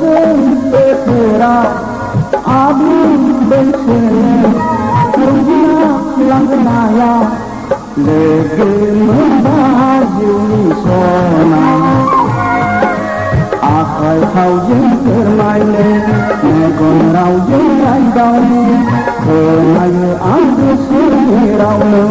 Gözüm ötüra abim belçene Rujina langnaya Legin bajuni sona Akhai khawjin termaile Megon raujin raidau Kemayu amdu suri raunu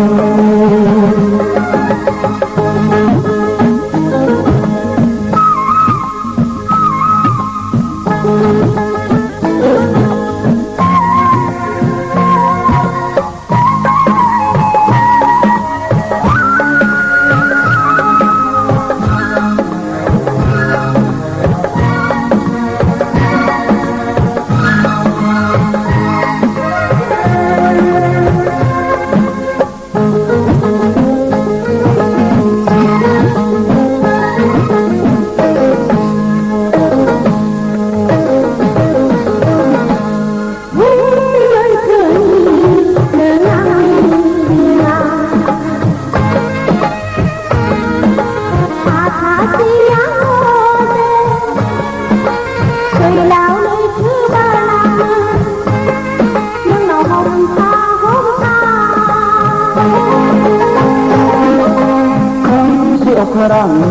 Rang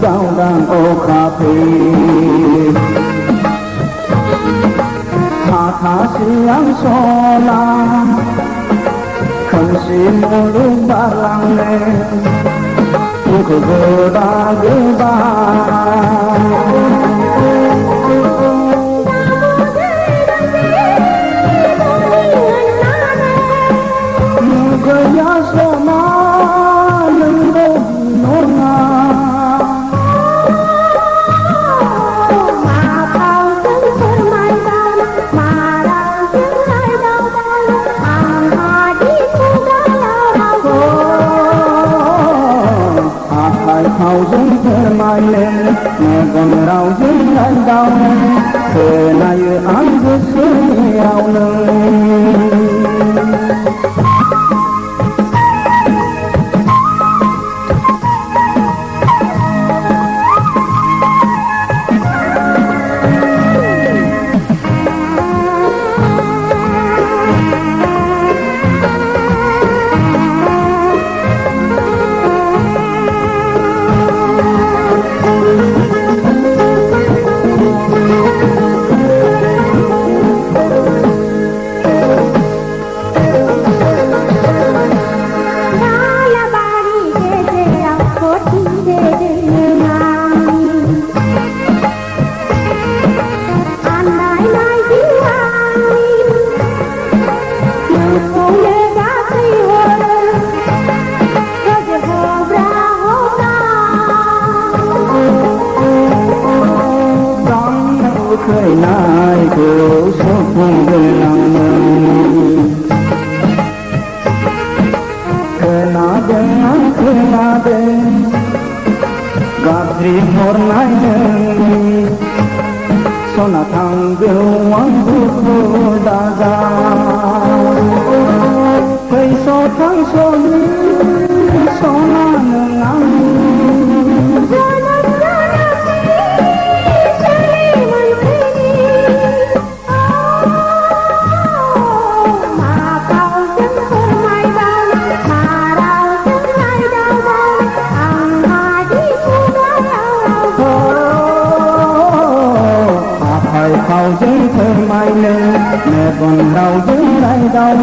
dao đang ô cà phê tha tha siang sola không xin một lúc ba lăng lệ cứ gơ ba hầu dân thơ mai lên mẹ còn rau dân đánh đau thơ này ăn rất sướng nhau nâng khơi nai cứu số phung về lòng khơi na bên khơi na bên gặp đi một ngày sona thang biểu quang vu đa gia khơi số thang số ní sona ngang hầu dân thơ mai lên mẹ còn đau dân lại đau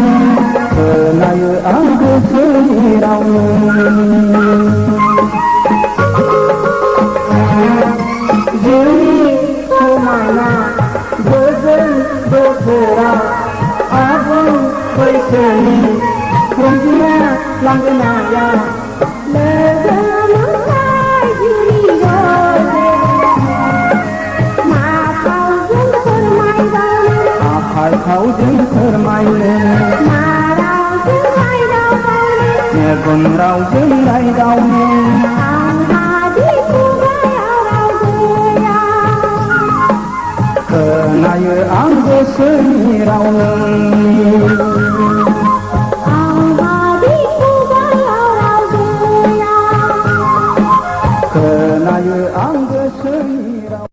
thơ này áo cứ thứ gì đau dưới thơ mai là với dân đô thơ ra á vương với thơ đi không chỉ là làm cái nào ra lê thơ nắng ai dưới rồi hãy khâu dân thơ mai lên mà đau dân hay đau nghe còn đau dân hay đau hà đi cu gái đau thơ này ăn vô sớm đau hà đi cu gái đau thơ này ăn vô sớm đau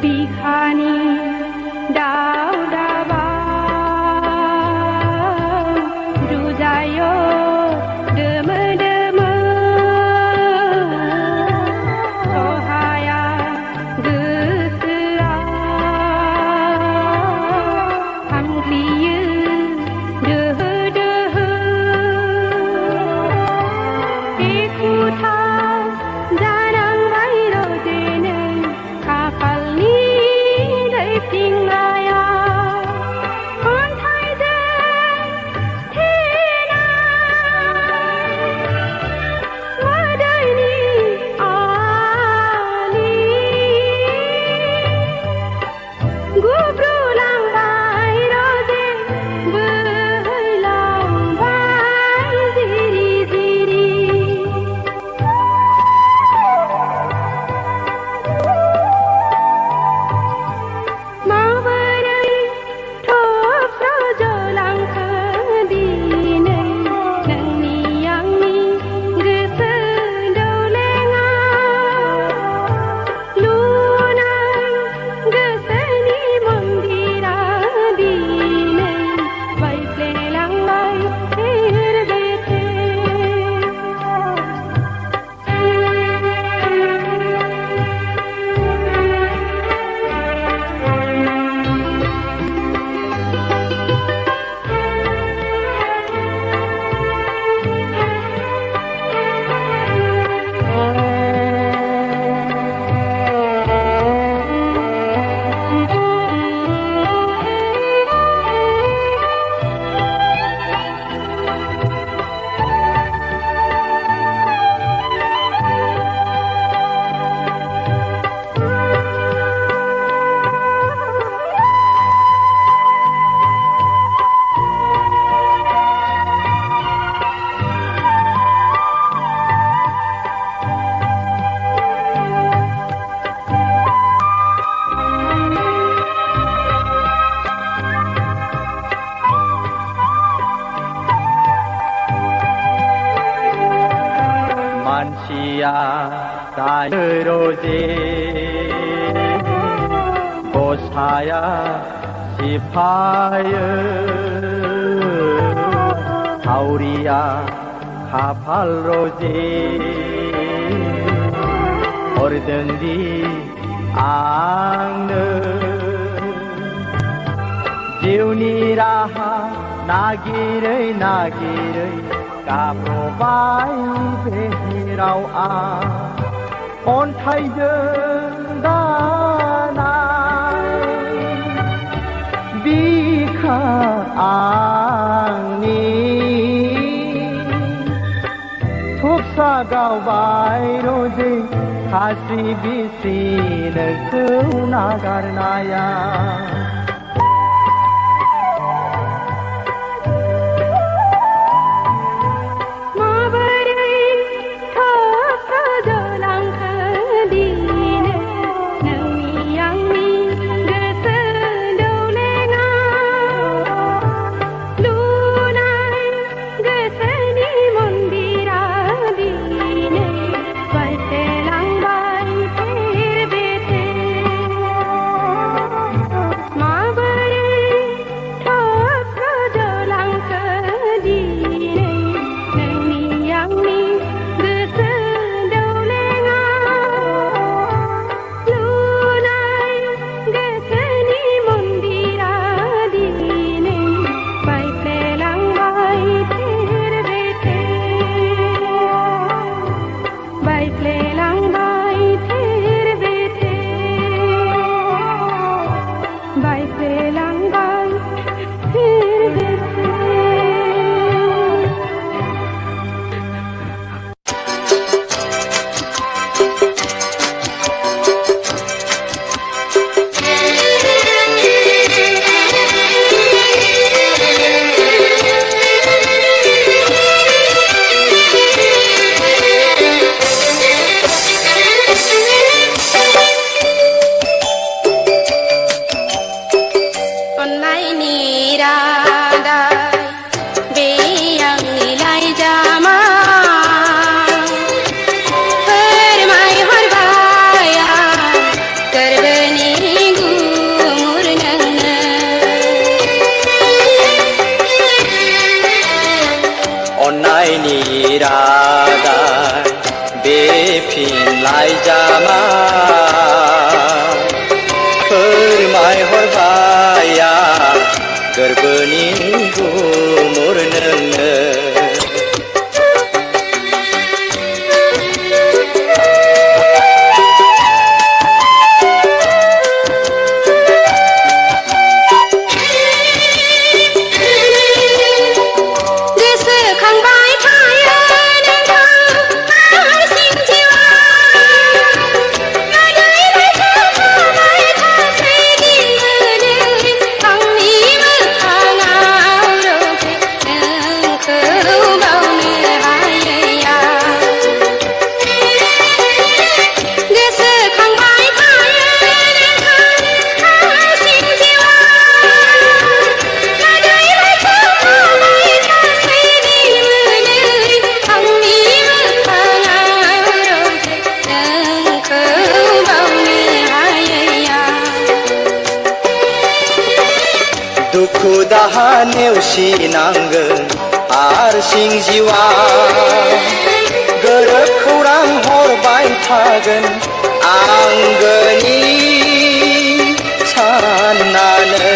बिखानि दाउ दाबा रुजायो दोमो दोमो सहाया गोसोआ हामग्लियो दोहो दोहो एखुथा जानांबाय रजेनो खाफालनि दैथिंनाया अन्थाइजों थेनाय मोदैनि आलि गुब्रुलांबाय रजे बोहैलांबाय जिरि जिरि माबोरै थब रज'लांखो दिनै नोंनि आंनि गोसो दौलेङा लुनाय गोसोनि मन्दिरा दिनै बायफ्लेलांबाय थेर बेथेर मानसिया जायो रजे गसाया सिफायो सावरिया खाफाल रजे हरदोंदि आंनो जिउनि राहा नागिरै नागिरै गाब्रबाय बेहेराव आं अन्थाइजों दानाय बिखा आंनि थुबसा गावबाय रजे खासि बिसि नोंखौ नागारनाया माबोरै थब रज'लांखो दिनै नोंनि आंनि गोसो दौलेङा लुनाय गोसोनि मन्दिरा दिनै बायफ्लेलांबाय थेर बेथेर रादाय बेफिनलाय जामा फोरमायहरबाय आं गोरबोनि गुमुर नोंनो दुखु दाहा नेवसिनांगोन हारसिं जिउआ गोरोब खौरां हरबाय थागोन आंगोनि साननानै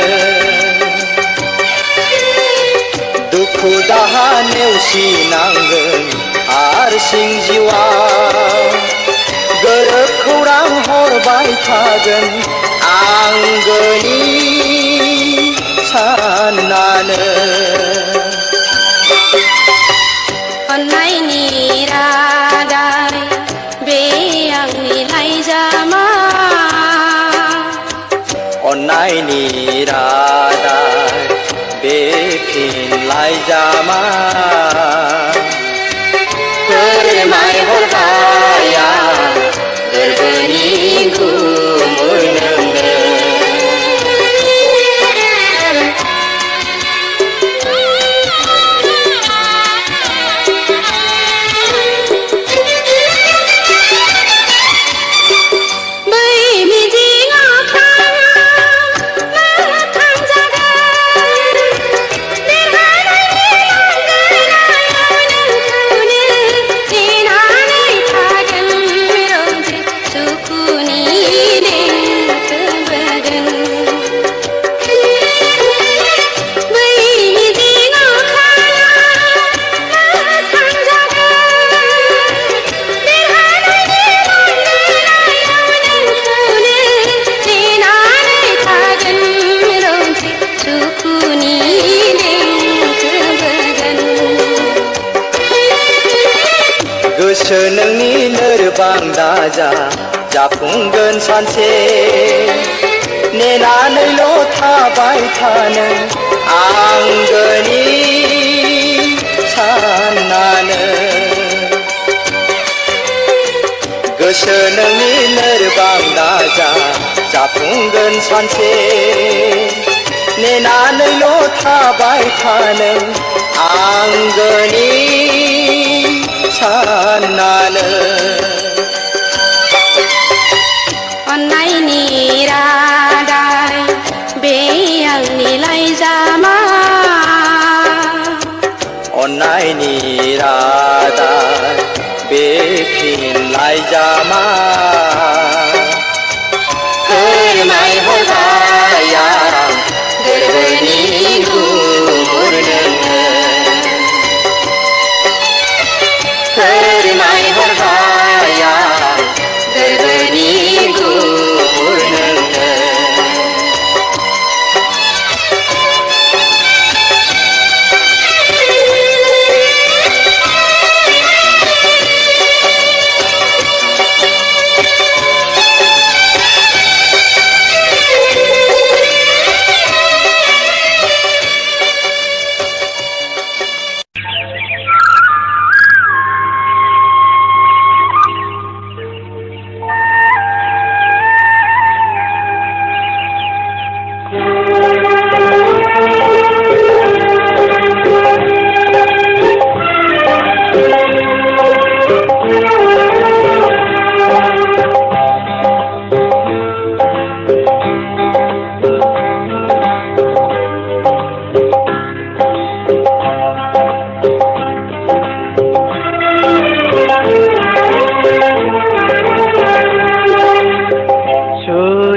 दुखु दाहा नेवसिनांगोन हारसिं जिउआ गोरोब खौरां हरबाय थागोन आंगोनि साननानै अन्नायनि रादाय बे आंनि लाइजामा अन्नायनि रादाय बेफिनलाय जामा फोरमायहरबाय आं गोरबोनि गुमुर नोंनो गोसो नोंनि लोरबां दाजा जाफुंगोन सानसे नेनानैल' थाबाय थानो आंगोनि साननानै गोसो नोंनि लोरबां दाजा जाफुंगोन सानसे नेनानैल' थाबाय थानो आंगोनि साननानै अन्नायनि रादाय बे आंनि लाइजामा अन्नायनि रादाय बेफिनलाय जामा फोरमायहरबाय आं गोरबोनि गुमुर नोंनो फोरमायहरबाय आं गोरबोनि गुमुर नोंनो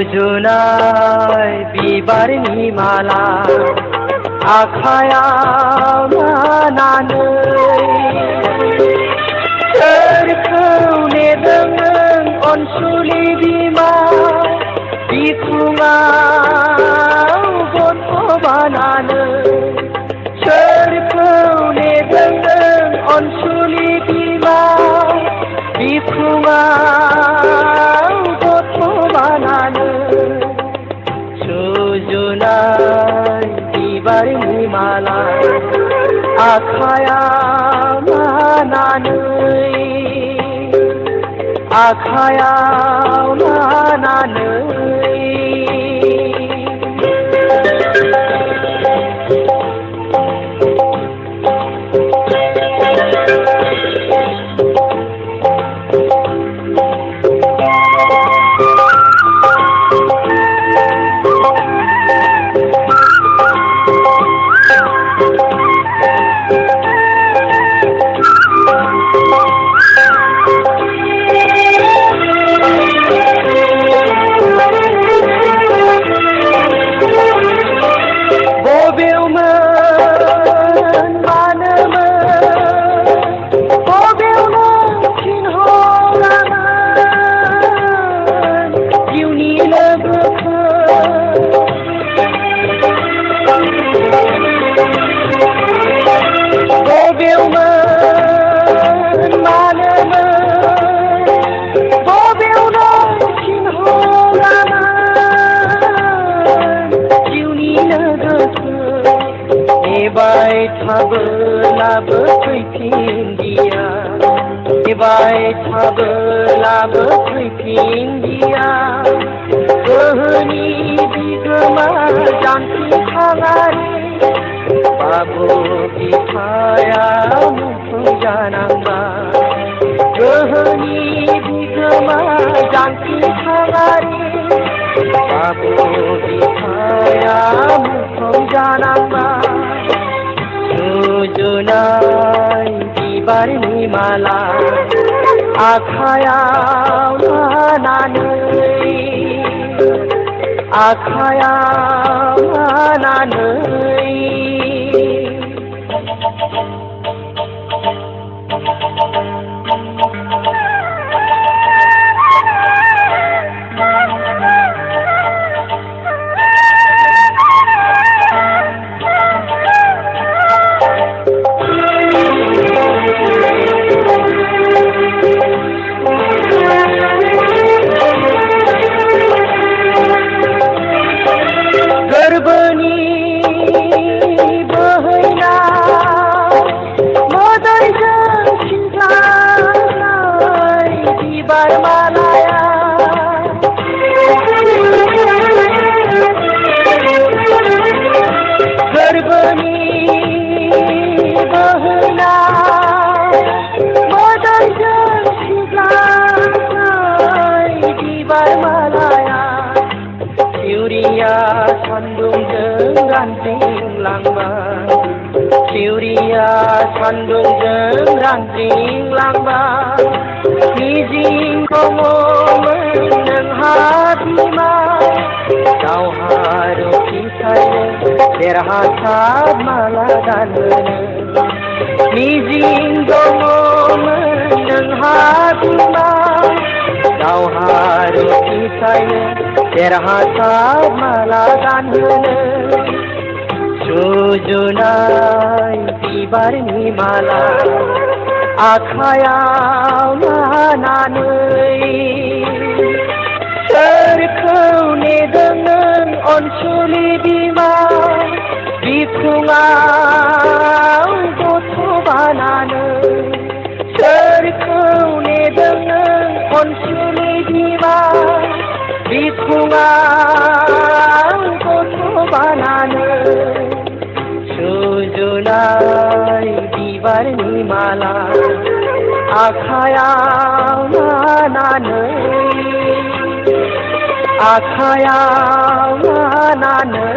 सुजुनाय बिबारनि माला आखायाव लानानै सोरखौ नेदों नों अनसुलि बिमा बिखुङाव गथ' बानानै सोरखौ नेदों नों अनसुलि बिमा बिखुङाव गथ' बानानै सुजुनाय बिबारनि माला आखायाव लानानै थाबोलाबो फैफिनदिया नेबाय थाबोलाबो फैफिनदिया गोहोनि बिगोमा जांख्रिखाङारि बाबु बिफाया मुंख्लं जानांबाय गोहोनि बिगोमा जांख्रिखाङारि बाबु बिफाया मुंख्लं जानांबाय सुजुनाय बिबारनि माला आखायाव लानानै सान्दुंजों रानज्रिंलांबाय मिजिं दङमोन नोंहा बिमा दावहारु फिसायनो देरहासार माला गानहोनो मिजिं दङमोन नोंहा बिमा दावहारु फिसायनो देरहासार माला गानहोनो सुजुनाय बिबारनि माला आखायाव लानानै सोरखौ नेदों नों अनसुलि बिमा बिखुङाव गथ' बानानै सोरखौ नेदों नों अनसुलि बिमा बिखुङाव गथ' बानानै सुजुनाय बिबारनि माला आखायाव लानानै आखायाव लानानै